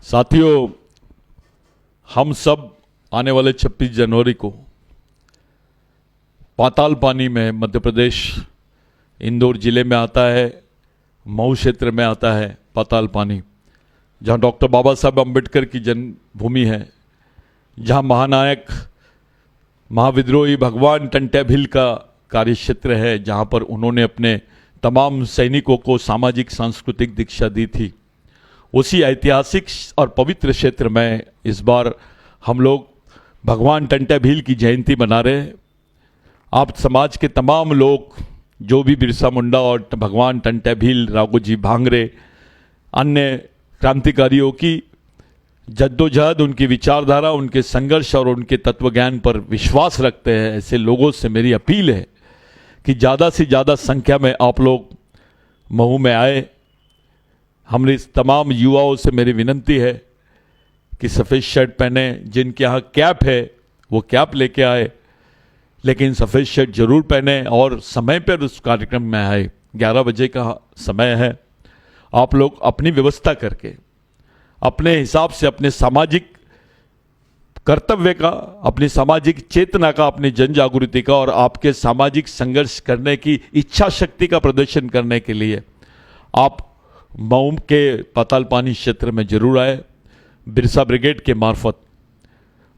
साथियों, हम सब आने वाले 26 जनवरी को पाताल पानी में, मध्य प्रदेश इंदौर जिले में आता है, मऊ क्षेत्र में आता है पाताल पानी, जहां डॉक्टर बाबा साहब अम्बेडकर की जन्मभूमि है, जहां महानायक महाविद्रोही भगवान टंट्या भील का कार्यक्षेत्र है, जहां पर उन्होंने अपने तमाम सैनिकों को सामाजिक सांस्कृतिक दीक्षा दी थी। उसी ऐतिहासिक और पवित्र क्षेत्र में इस बार हम लोग भगवान टंट्या भील की जयंती मना रहे हैं। आप समाज के तमाम लोग, जो भी बिरसा मुंडा और भगवान टंट्या भील, राघोजी भांगरे, अन्य क्रांतिकारियों की जद्दोजहद, उनकी विचारधारा, उनके संघर्ष और उनके तत्वज्ञान पर विश्वास रखते हैं, ऐसे लोगों से मेरी अपील है कि ज़्यादा से ज़्यादा संख्या में आप लोग मऊ में आए। हमने इस तमाम युवाओं से मेरी विनती है कि सफ़ेद शर्ट पहने, जिनके यहाँ कैप है वो कैप लेके आए, लेकिन सफ़ेद शर्ट जरूर पहने और समय पर उस कार्यक्रम में आए। 11 बजे का समय है। आप लोग अपनी व्यवस्था करके, अपने हिसाब से, अपने सामाजिक कर्तव्य का, अपनी सामाजिक चेतना का, अपनी जन जागृति का और आपके सामाजिक संघर्ष करने की इच्छा शक्ति का प्रदर्शन करने के लिए आप मऊ के पाताल पानी क्षेत्र में जरूर आए। बिरसा ब्रिगेड के मार्फत,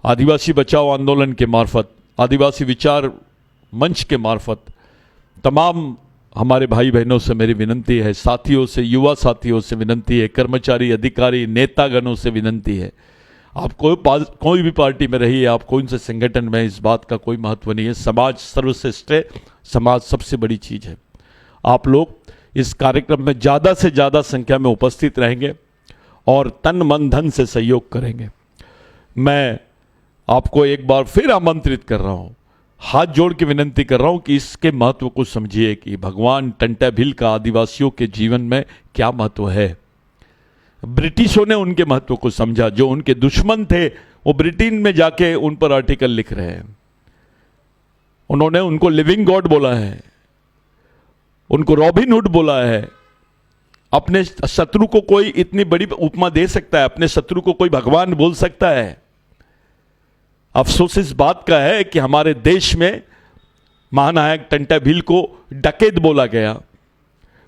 आदिवासी बचाओ आंदोलन के मार्फत, आदिवासी विचार मंच के मार्फत तमाम हमारे भाई बहनों से मेरी विनती है, साथियों से, युवा साथियों से विनती है, कर्मचारी, अधिकारी, नेतागणों से विनती है, आप कोई भी पार्टी में रहिए, आप कौन से संगठन में, इस बात का कोई महत्व नहीं है। समाज सर्वश्रेष्ठ है, समाज सबसे बड़ी चीज़ है। आप लोग इस कार्यक्रम में ज़्यादा से ज़्यादा संख्या में उपस्थित रहेंगे और तन मन धन से सहयोग करेंगे। मैं आपको एक बार फिर आमंत्रित कर रहा हूँ, हाथ जोड़ के विनती कर रहा हूँ कि इसके महत्व को समझिए कि भगवान टंट्या भील का आदिवासियों के जीवन में क्या महत्व है। ब्रिटिशों ने उनके महत्व को समझा। जो उनके दुश्मन थे वो ब्रिटेन में जाके उन पर आर्टिकल लिख रहे हैं। उन्होंने उनको लिविंग गॉड बोला है, उनको रॉबिन हुड बोला है। अपने शत्रु को कोई इतनी बड़ी उपमा दे सकता है? अपने शत्रु को कोई भगवान बोल सकता है? अफसोस इस बात का है कि हमारे देश में महानायक टंट्या भील को डकैत बोला गया,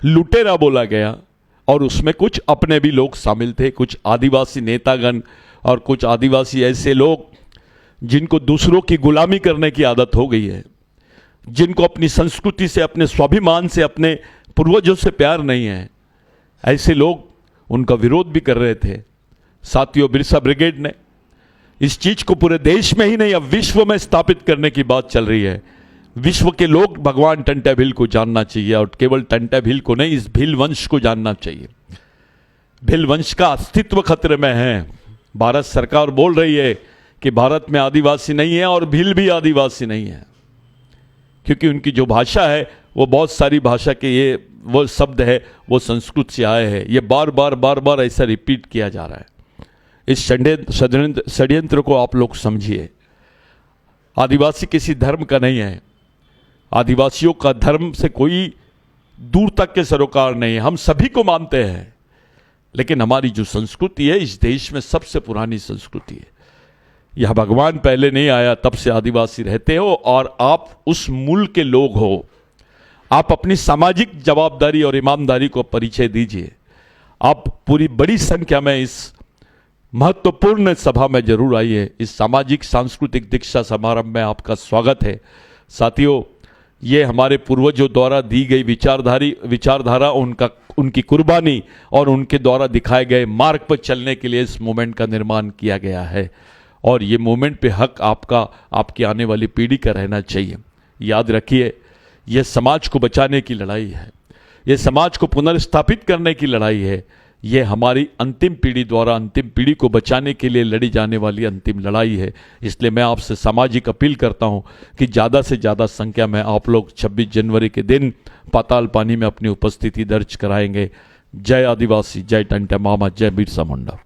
लुटेरा बोला गया, और उसमें कुछ अपने भी लोग शामिल थे, कुछ आदिवासी नेतागण और कुछ आदिवासी ऐसे लोग जिनको दूसरों की गुलामी करने की आदत हो गई है, जिनको अपनी संस्कृति से, अपने स्वाभिमान से, अपने पूर्वजों से प्यार नहीं है, ऐसे लोग उनका विरोध भी कर रहे थे। साथियों, बिरसा ब्रिगेड ने इस चीज को पूरे देश में ही नहीं, अब विश्व में स्थापित करने की बात चल रही है। विश्व के लोग भगवान टंट्या भील को जानना चाहिए, और केवल टंट्या भील को नहीं, इस भील वंश को जानना चाहिए। भील वंश का अस्तित्व खतरे में है। भारत सरकार बोल रही है कि भारत में आदिवासी नहीं है और भील भी आदिवासी नहीं है, क्योंकि उनकी जो भाषा है वो बहुत सारी भाषा के ये वो शब्द है, वो संस्कृत से आए हैं। ये बार बार ऐसा रिपीट किया जा रहा है। इस षड्यंत्र को आप लोग समझिए। आदिवासी किसी धर्म का नहीं है। आदिवासियों का धर्म से कोई दूर तक के सरोकार नहीं है। हम सभी को मानते हैं, लेकिन हमारी जो संस्कृति है इस देश में सबसे पुरानी संस्कृति है। यह भगवान पहले नहीं आया, तब से आदिवासी रहते हो और आप उस मूल के लोग हो। आप अपनी सामाजिक जवाबदारी और ईमानदारी को परिचय दीजिए। आप पूरी बड़ी संख्या में इस महत्वपूर्ण सभा में जरूर आइए। इस सामाजिक सांस्कृतिक दीक्षा समारंभ में आपका स्वागत है। साथियों, ये हमारे पूर्वजों द्वारा दी गई विचारधारा, उनकी कुर्बानी और उनके द्वारा दिखाए गए मार्ग पर चलने के लिए इस मूवमेंट का निर्माण किया गया है, और ये मूवमेंट पे हक आपका, आपकी आने वाली पीढ़ी का रहना चाहिए। याद रखिए, ये समाज को बचाने की लड़ाई है, ये समाज को पुनर्स्थापित करने की लड़ाई है। ये हमारी अंतिम पीढ़ी द्वारा अंतिम पीढ़ी को बचाने के लिए लड़ी जाने वाली अंतिम लड़ाई है। इसलिए मैं आपसे सामाजिक अपील करता हूं कि ज़्यादा से ज़्यादा संख्या में आप लोग 26 जनवरी के दिन पाताल पानी में अपनी उपस्थिति दर्ज कराएंगे। जय आदिवासी, जय टंट्या मामा, जय बिरसा मुंडा।